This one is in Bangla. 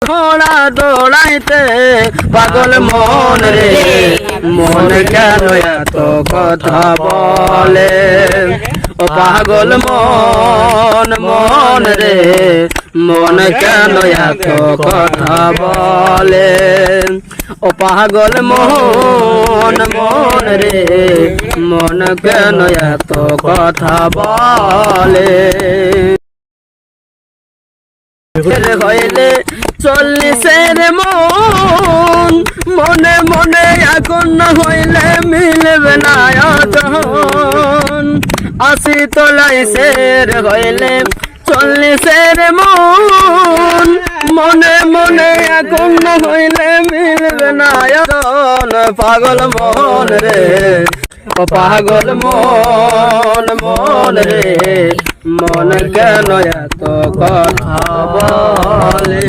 ঘোড়া দৌড়াইতে পাগল মন রে মন কেন এত কথা বলে ও পাগল মন মন রে মন কেন এত কথা বলে ও পাগল মন মন রে মন কেন এত কথা বলে হইলে 40 মন মনে মনে এখন না হইলে মিলবে না যখন 80 তলায় শের হইলে 40 মন মনে মনে এখন না হইলে মিলবে না যখন পাগল মন রে ও পাগল মন মন রে মন কেন এত কথা বলে।